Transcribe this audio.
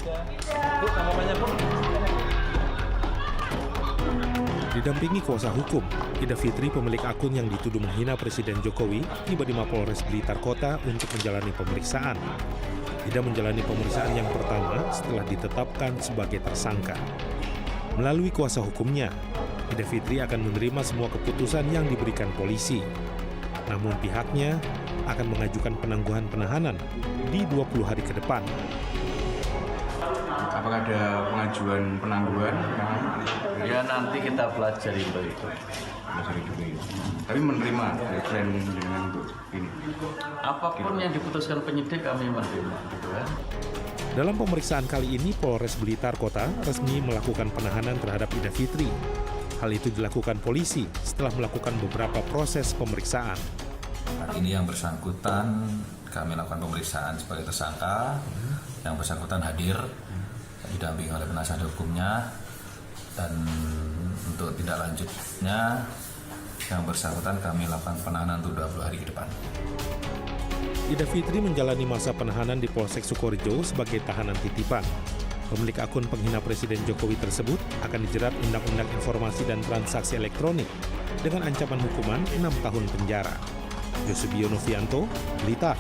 Bu, namanya Bu. Didampingi kuasa hukum, Ida Fitri, pemilik akun yang dituduh menghina Presiden Jokowi, tiba di Mapolres Blitar Kota untuk menjalani pemeriksaan. Ida menjalani pemeriksaan yang pertama setelah ditetapkan sebagai tersangka. Melalui kuasa hukumnya, Ida Fitri akan menerima semua keputusan yang diberikan polisi. Namun pihaknya akan mengajukan penangguhan penahanan di 20 hari ke depan. Apakah ada pengajuan penangguhan? Ya nanti kita pelajari itu. Tapi menerima plan dengan ini. Apapun yang diputuskan penyidik kami menerima, gitu kan. Dalam pemeriksaan kali ini, Polres Blitar Kota resmi melakukan penahanan terhadap Ida Fitri. Hal itu dilakukan polisi setelah melakukan beberapa proses pemeriksaan. Hari ini yang bersangkutan kami lakukan pemeriksaan sebagai tersangka. Yang bersangkutan hadir didampingi oleh penasihat hukumnya, dan untuk tindak lanjutnya yang bersangkutan kami lakukan penahanan untuk 20 hari ke depan. Ida Fitri menjalani masa penahanan di Polsek Sukorejo sebagai tahanan titipan. Pemilik akun penghina Presiden Jokowi tersebut akan dijerat Undang-Undang Informasi dan Transaksi Elektronik dengan ancaman hukuman 6 tahun penjara. Yosebio Novianto, Blitar.